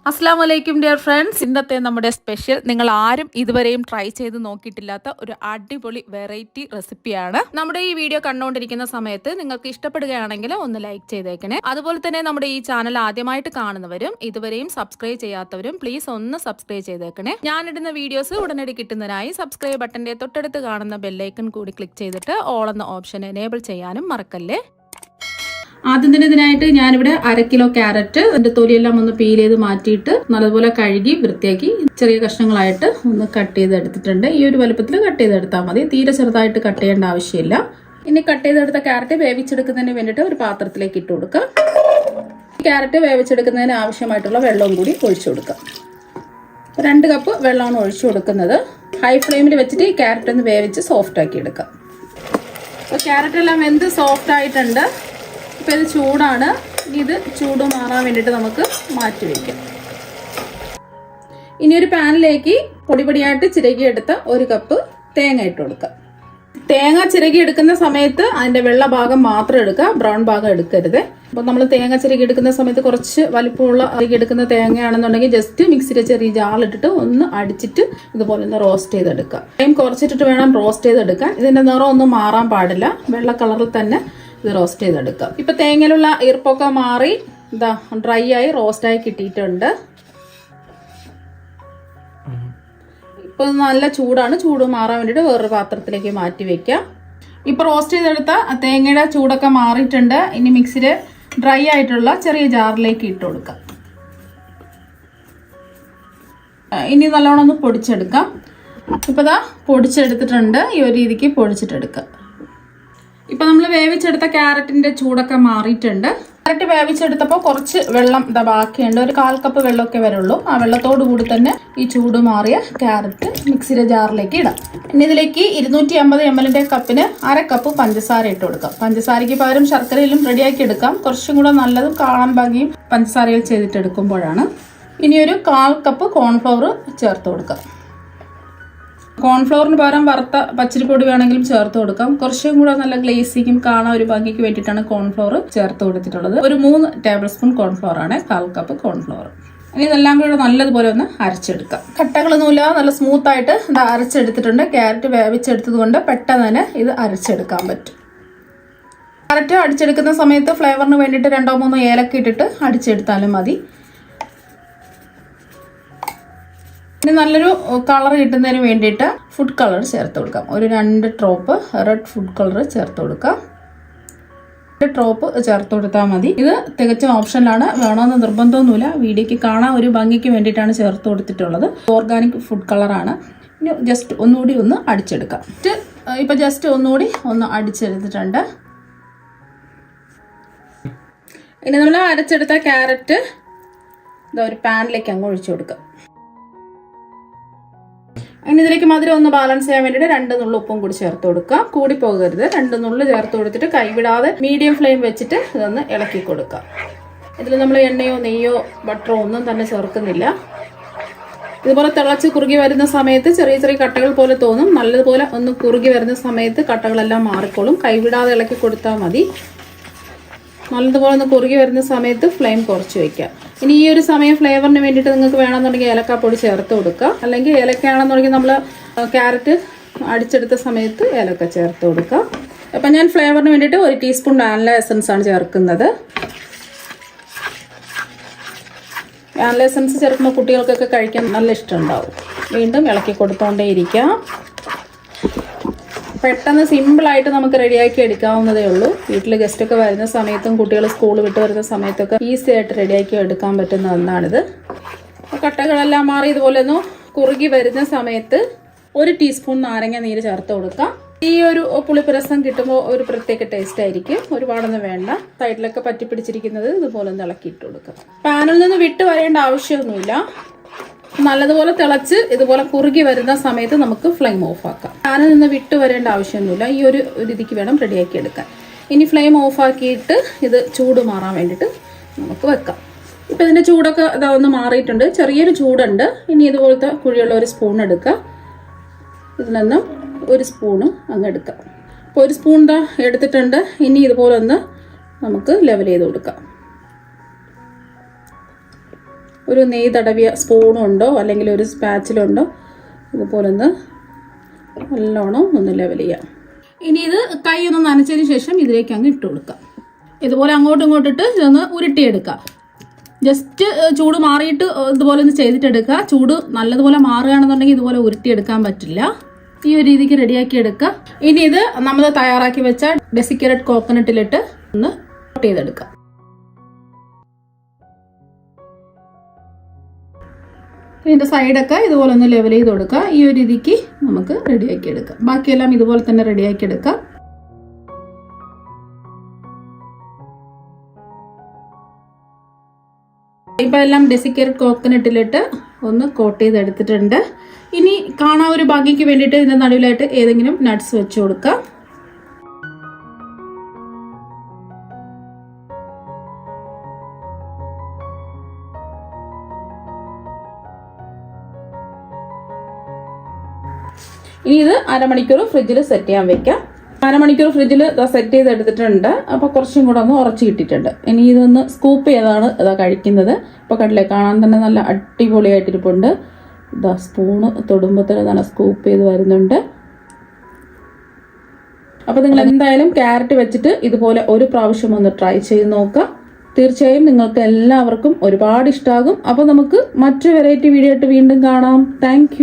അസ്സാം വലൈക്കും dear friends. ഇന്നത്തെ നമ്മുടെ സ്പെഷ്യൽ നിങ്ങൾ ആരും ഇതുവരെയും ട്രൈ ചെയ്ത് നോക്കിയിട്ടില്ലാത്ത ഒരു അടിപൊളി വെറൈറ്റി റെസിപ്പിയാണ്. നമ്മുടെ ഈ വീഡിയോ കണ്ടുകൊണ്ടിരിക്കുന്ന സമയത്ത് നിങ്ങൾക്ക് ഇഷ്ടപ്പെടുകയാണെങ്കിൽ ഒന്ന് ലൈക്ക് ചെയ്തേക്കണേ. അതുപോലെ തന്നെ നമ്മുടെ ഈ ചാനൽ ആദ്യമായിട്ട് കാണുന്നവരും ഇതുവരെയും സബ്സ്ക്രൈബ് ചെയ്യാത്തവരും പ്ലീസ് ഒന്ന് സബ്സ്ക്രൈബ് ചെയ്തേക്കണേ. ഞാനിടുന്ന വീഡിയോസ് ഉടനടി കിട്ടുന്നതിനായി സബ്സ്ക്രൈബ് ബട്ടന്റെ തൊട്ടടുത്ത് കാണുന്ന ബെല്ലൈക്കൺ കൂടി ക്ലിക്ക് ചെയ്തിട്ട് ഓൾ എന്ന ഓപ്ഷൻ എനേബിൾ ചെയ്യാനും മറക്കല്ലേ. ആദ്യം തന്നെ ഇതിനായിട്ട് ഞാനിവിടെ 1/2 കിലോ ക്യാരറ്റ് അതിന്റെ തൊലിയെല്ലാം ഒന്ന് പീൽ ചെയ്ത് മാറ്റിയിട്ട് നല്ലതുപോലെ കഴുകി വൃത്തിയാക്കി ചെറിയ കഷ്ണങ്ങളായിട്ട് ഒന്ന് കട്ട് ചെയ്തെടുത്തിട്ടുണ്ട്. ഈ ഒരു വലുപ്പത്തിൽ കട്ട് ചെയ്തെടുത്താൽ മതി, തീരെ ചെറുതായിട്ട് കട്ട് ചെയ്യേണ്ട ആവശ്യമില്ല. ഇനി കട്ട് ചെയ്തെടുത്ത ക്യാരറ്റ് വേവിച്ചെടുക്കുന്നതിന് വേണ്ടിയിട്ട് ഒരു പാത്രത്തിലേക്ക് ഇട്ട് കൊടുക്കാം. ക്യാരറ്റ് വേവിച്ചെടുക്കുന്നതിന് ആവശ്യമായിട്ടുള്ള വെള്ളവും കൂടി ഒഴിച്ചു കൊടുക്കാം. 2 കപ്പ് വെള്ളമാണ് ഒഴിച്ചു കൊടുക്കുന്നത്. ഹൈ ഫ്ലെയിമിൽ വെച്ചിട്ട് ഈ ക്യാരറ്റ് ഒന്ന് വേവിച്ച് സോഫ്റ്റ് ആക്കി എടുക്കാം. അപ്പോൾ ക്യാരറ്റ് എല്ലാം വെന്ത് സോഫ്റ്റ് ആയിട്ടുണ്ട്. ഇപ്പം ഇത് ചൂടാണ്. ഇത് ചൂട് മാറാൻ വേണ്ടിയിട്ട് നമുക്ക് മാറ്റി വയ്ക്കാം. ഇനി ഒരു പാനിലേക്ക് പൊടിപൊടിയായിട്ട് ചിരകിയെടുത്ത 1 കപ്പ് തേങ്ങ ഇട്ട് കൊടുക്കാം. തേങ്ങ ചിരകി എടുക്കുന്ന സമയത്ത് അതിന്റെ വെള്ള ഭാഗം മാത്രം എടുക്കുക, ബ്രൗൺ ഭാഗം എടുക്കരുത്. അപ്പോൾ നമ്മൾ തേങ്ങ ചിരകി എടുക്കുന്ന സമയത്ത് കുറച്ച് വലിപ്പമുള്ള എടുക്കുന്ന തേങ്ങയാണെന്നുണ്ടെങ്കിൽ ജസ്റ്റ് മിക്സിയിലെ ചെറിയ ജാറിലിട്ടിട്ട് ഒന്ന് അടിച്ചിട്ട് ഇതുപോലെ ഒന്ന് റോസ്റ്റ് ചെയ്തെടുക്കുക. ടൈം കുറച്ചിട്ടിട്ട് വേണം റോസ്റ്റ് ചെയ്തെടുക്കാൻ. ഇതിന്റെ നിറം ഒന്നും മാറാൻ പാടില്ല, വെള്ള കളറിൽ തന്നെ ഇത് റോസ്റ്റ് ചെയ്തെടുക്കാം. ഇപ്പൊ തേങ്ങയിലുള്ള ഈർപ്പൊക്കെ മാറി ഇതാ ഡ്രൈ ആയി റോസ്റ്റായി കിട്ടിയിട്ടുണ്ട്. ഇപ്പൊ നല്ല ചൂടാണ്, ചൂട് മാറാൻ വേണ്ടിയിട്ട് വേറൊരു പാത്രത്തിലേക്ക് മാറ്റി വെക്കാം. ഇപ്പൊ റോസ്റ്റ് ചെയ്തെടുത്ത തേങ്ങയുടെ ചൂടൊക്കെ മാറിയിട്ടുണ്ട്. ഇനി മിക്സിയിൽ ഡ്രൈ ആയിട്ടുള്ള ചെറിയ ജാറിലേക്ക് ഇട്ട് കൊടുക്കാം. ഇനി നല്ലോണം ഒന്ന് പൊടിച്ചെടുക്കാം. ഇപ്പൊ ഇതാ പൊടിച്ചെടുത്തിട്ടുണ്ട്. ഈ ഒരു രീതിക്ക് പൊടിച്ചിട്ടെടുക്കാം. ഇപ്പൊ നമ്മൾ വേവിച്ചെടുത്ത ക്യാരറ്റിന്റെ ചൂടൊക്കെ മാറിയിട്ടുണ്ട്. ക്യാരറ്റ് വേവിച്ചെടുത്തപ്പോൾ കുറച്ച് വെള്ളം ഇതാ ബാക്കിയുണ്ട്. ഒരു 1/4 കപ്പ് വെള്ളമൊക്കെ വരുള്ളൂ. ആ വെള്ളത്തോടു കൂടി തന്നെ ഈ ചൂട് മാറിയ ക്യാരറ്റ് മിക്സിയുടെ ജാറിലേക്ക് ഇടാം. ഇനി ഇതിലേക്ക് 250 ml കപ്പിന് 1/2 കപ്പ് പഞ്ചസാര ഇട്ട് കൊടുക്കാം. പഞ്ചസാരയ്ക്ക് പകരം ശർക്കരയിലും റെഡിയാക്കി എടുക്കാം. കുറച്ചും കൂടെ നല്ലതും കാണാൻ ഭംഗിയും പഞ്ചസാരയിൽ ചെയ്തിട്ട് എടുക്കുമ്പോഴാണ്. ഇനി ഒരു 1/4 കപ്പ് കോൺഫ്ലവർ ചേർത്ത് കൊടുക്കാം. കോൺഫ്ലവറിന് പകരം വറുത്ത പച്ചരിപ്പൊടി വേണമെങ്കിലും ചേർത്ത് കൊടുക്കാം. കുറച്ചും കൂടെ നല്ല ഗ്ലേസിക്കും കാണാൻ ഒരു ഭംഗിക്ക് വേണ്ടിയിട്ടാണ് കോൺഫ്ലവർ ചേർത്ത് കൊടുത്തിട്ടുള്ളത്. ഒരു 3 ടേബിൾ സ്പൂൺ കോൺഫ്ലവർ ആണ്, 1/4 കപ്പ് കോൺഫ്ലവർ. ഇനി ഇതെല്ലാം കൂടെ നല്ലതുപോലെ ഒന്ന് അരച്ചെടുക്കാം. കട്ടകളൊന്നുമില്ലാതെ നല്ല സ്മൂത്ത് ആയിട്ട് ഇത് അരച്ചെടുത്തിട്ടുണ്ട്. ക്യാരറ്റ് വേവിച്ചെടുത്തത് കൊണ്ട് പെട്ടെന്ന് തന്നെ ഇത് അരച്ചെടുക്കാൻ പറ്റും. ക്യാരറ്റ് അടിച്ചെടുക്കുന്ന സമയത്ത് ഫ്ലേവറിന് വേണ്ടിയിട്ട് 2-3 ഏലക്ക ഇട്ടിട്ട് അടിച്ചെടുത്താലും മതി. ഇനി നല്ലൊരു കളർ കിട്ടുന്നതിന് വേണ്ടിയിട്ട് ഫുഡ് കളർ ചേർത്ത് കൊടുക്കാം. ഒരു 2 ഡ്രോപ്പ് റെഡ് ഫുഡ് കളർ ചേർത്ത് കൊടുക്കാം. 2 ഡ്രോപ്പ് ചേർത്ത് കൊടുത്താൽ മതി. ഇത് തികച്ചും ഓപ്ഷനിലാണ്, വേണമെന്ന് നിർബന്ധമൊന്നുമില്ല. വീഡിയോക്ക് കാണാൻ ഒരു ഭംഗിക്ക് വേണ്ടിയിട്ടാണ് ചേർത്ത് കൊടുത്തിട്ടുള്ളത്. ഓർഗാനിക് ഫുഡ് കളറാണ്. ഇനി ജസ്റ്റ് ഒന്നുകൂടി ഒന്ന് അടിച്ചെടുക്കാം. ഇപ്പം ജസ്റ്റ് ഒന്നുകൂടി ഒന്ന് അടിച്ചെടുത്തിട്ടുണ്ട്. ഇനി നമ്മൾ അരച്ചെടുത്ത ക്യാരറ്റ് ഒരു പാനിലേക്ക് അങ്ങ് ഒഴിച്ചു കൊടുക്കാം. ഇനി ഇതിലേക്ക് മധുരം ഒന്ന് ബാലൻസ് ചെയ്യാൻ വേണ്ടിയിട്ട് 2 നുള്ളു ഉപ്പും കൂടി ചേർത്ത് കൊടുക്കുക. കൂടി പോകരുത്. 2 നുള്ളു ചേർത്ത് കൊടുത്തിട്ട് കൈവിടാതെ മീഡിയം ഫ്ലെയിം വെച്ചിട്ട് ഇതൊന്ന് ഇളക്കി കൊടുക്കുക. ഇതിൽ നമ്മൾ എണ്ണയോ നെയ്യോ ബട്ടറോ ഒന്നും തന്നെ ചേർക്കുന്നില്ല. ഇതുപോലെ തിളച്ച് കുറുകി വരുന്ന സമയത്ത് ചെറിയ ചെറിയ കട്ടകൾ പോലെ തോന്നും. നല്ലതുപോലെ ഒന്ന് കുറുകി വരുന്ന സമയത്ത് കട്ടകളെല്ലാം മാറിക്കോളും. കൈവിടാതെ ഇളക്കി കൊടുത്താൽ മതി. നല്ലതുപോലെ ഒന്ന് കുറുകി വരുന്ന സമയത്ത് ഫ്ലെയിം കുറച്ച് വയ്ക്കുക. ഇനി ഈ ഒരു സമയം ഫ്ലേവറിന് വേണ്ടിയിട്ട് നിങ്ങൾക്ക് വേണമെന്നുണ്ടെങ്കിൽ ഏലക്കാപ്പൊടി ചേർത്ത് കൊടുക്കുക. അല്ലെങ്കിൽ ഏലക്കയാണെന്നുണ്ടെങ്കിൽ നമ്മൾ ക്യാരറ്റ് അടിച്ചെടുത്ത സമയത്ത് ഏലക്ക ചേർത്ത് കൊടുക്കുക. അപ്പം ഞാൻ ഫ്ലേവറിന് വേണ്ടിയിട്ട് 1 ടീസ്പൂൺ വാനില എസൻസ് ആണ് ചേർക്കുന്നത്. വാനില എസൻസ് ചേർക്കുമ്പോൾ കുട്ടികൾക്കൊക്കെ കഴിക്കാൻ നല്ല ഇഷ്ടമുണ്ടാവും. വീണ്ടും ഇളക്കി കൊടുത്തോണ്ടേ ഇരിക്കാം. പെട്ടെന്ന് സിമ്പിളായിട്ട് നമുക്ക് റെഡിയാക്കി എടുക്കാവുന്നതേ ഉള്ളൂ. വീട്ടിൽ ഗസ്റ്റൊക്കെ വരുന്ന സമയത്തും കുട്ടികൾ സ്കൂൾ വിട്ട് വരുന്ന സമയത്തൊക്കെ ഈസി ആയിട്ട് റെഡിയാക്കി എടുക്കാൻ പറ്റുന്ന ഒന്നാണിത്. കട്ടകളെല്ലാം മാറി ഇതുപോലെ ഒന്ന് കുറുകി വരുന്ന സമയത്ത് 1 ടീസ്പൂൺ നാരങ്ങ നീര് ചേർത്ത് കൊടുക്കാം. ഈ ഒരു പുളിപ്പരസം കിട്ടുമ്പോൾ ഒരു പ്രത്യേക ടേസ്റ്റ് ആയിരിക്കും. ഒരുപാടൊന്നും വേണ്ട. സൈഡിലൊക്കെ പറ്റി പിടിച്ചിരിക്കുന്നത് ഇതുപോലെ ഒന്ന് ഇളക്കിയിട്ട് കൊടുക്കാം. പാനിൽ നിന്ന് വിട്ട് വരേണ്ട ആവശ്യമൊന്നുമില്ല. നല്ലതുപോലെ തിളച്ച് ഇതുപോലെ കുറുകി വരുന്ന സമയത്ത് നമുക്ക് ഫ്ലെയിം ഓഫ് ആക്കാം. പാനിൽ നിന്ന് വിട്ട് വരേണ്ട ആവശ്യമൊന്നുമില്ല. ഈ ഒരു രീതിക്ക് വേണം റെഡിയാക്കി എടുക്കാൻ. ഇനി ഫ്ലെയിം ഓഫ് ആക്കിയിട്ട് ഇത് ചൂട് മാറാൻ വേണ്ടിയിട്ട് നമുക്ക് വെക്കാം. ഇപ്പം ഇതിൻ്റെ ചൂടൊക്കെ ഒന്ന് മാറിയിട്ടുണ്ട്. ചെറിയൊരു ചൂടുണ്ട്. ഇനി ഇതുപോലത്തെ കുഴിയുള്ള ഒരു സ്പൂൺ എടുക്കുക. ഇതിൽ നിന്നും 1 സ്പൂണ് അങ്ങ് എടുക്കാം. അപ്പോൾ 1 സ്പൂൺ എടുത്തിട്ടുണ്ട്. ഇനി ഇതുപോലെ ഒന്ന് നമുക്ക് ലെവൽ ചെയ്ത് കൊടുക്കാം. ഒരു നെയ്യ് തടവിയ സ്പൂണുണ്ടോ അല്ലെങ്കിൽ ഒരു സ്പാച്ചിലുണ്ടോ ഇതുപോലെ ഒന്ന് നല്ലോണം ഒന്ന് ലെവൽ ചെയ്യാം. ഇനി ഇത് കൈ ഒന്ന് നനച്ചതിന് ശേഷം ഇതിലേക്ക് അങ്ങ് ഇട്ട് കൊടുക്കാം. ഇതുപോലെ അങ്ങോട്ടും ഇങ്ങോട്ടിട്ട് ഇതൊന്ന് ഉരുട്ടിയെടുക്കാം. ജസ്റ്റ് ചൂട് മാറിയിട്ട് ഇതുപോലെ ഒന്ന് ചെയ്തിട്ടെടുക്കുക. ചൂട് നല്ലതുപോലെ മാറുകയാണെന്നുണ്ടെങ്കിൽ ഇതുപോലെ ഉരുട്ടിയെടുക്കാൻ പറ്റില്ല. ഈ ഒരു രീതിക്ക് റെഡിയാക്കി എടുക്കുക. ഇനി ഇത് നമ്മൾ തയ്യാറാക്കി വെച്ച ഡെസിക്കേറ്റഡ് കോക്കനട്ടിലിട്ട് ഒന്ന് കോട്ട് ചെയ്തെടുക്കാം. ഇതിൻ്റെ സൈഡൊക്കെ ഇതുപോലെ ഒന്ന് ലെവൽ ചെയ്ത് കൊടുക്കുക. ഈ ഒരു രീതിക്ക് നമുക്ക് റെഡിയാക്കി എടുക്കാം. ബാക്കിയെല്ലാം ഇതുപോലെ തന്നെ റെഡിയാക്കി എടുക്കാം. ഇപ്പം എല്ലാം ഡെസിക്കേറ്റഡ് കോക്കനട്ടിലിട്ട് ഒന്ന് കോട്ട് ചെയ്തെടുത്തിട്ടുണ്ട്. ഇനി കാണാൻ ഒരു ഭംഗിക്ക് വേണ്ടിയിട്ട് ഇതിൻ്റെ നടുവിലായിട്ട് ഏതെങ്കിലും നട്ട്സ് വെച്ച് കൊടുക്കാം. ഇനി ഇത് അരമണിക്കൂർ ഫ്രിഡ്ജിൽ സെറ്റ് ചെയ്യാൻ വെക്കാം. അരമണിക്കൂർ ഫ്രിഡ്ജിൽ സെറ്റ് ചെയ്തെടുത്തിട്ടുണ്ട്. അപ്പോൾ കുറച്ചും കൂടെ ഒന്ന് ഉറച്ച് കിട്ടിയിട്ടുണ്ട്. ഇനി ഇതൊന്ന് സ്കൂപ്പ് ചെയ്താണ് ഇതാ കഴിക്കുന്നത്. ഇപ്പോൾ കണ്ടില്ലേ, കാണാൻ തന്നെ നല്ല അടിപൊളിയായിട്ടിരിപ്പുണ്ട്. ഇതാ സ്പൂണ് തൊടുമ്പോൾ തന്നെ നല്ല സ്കൂപ്പ് ചെയ്ത് വരുന്നുണ്ട്. അപ്പോൾ നിങ്ങൾ എന്തായാലും ക്യാരറ്റ് വെച്ചിട്ട് ഇതുപോലെ ഒരു പ്രാവശ്യം ഒന്ന് ട്രൈ ചെയ്ത് നോക്കുക. തീർച്ചയായും നിങ്ങൾക്ക് എല്ലാവർക്കും ഒരുപാട് ഇഷ്ടമാകും. അപ്പോൾ നമുക്ക് മറ്റൊരു വെറൈറ്റി വീഡിയോ ആയിട്ട് വീണ്ടും കാണാം. താങ്ക്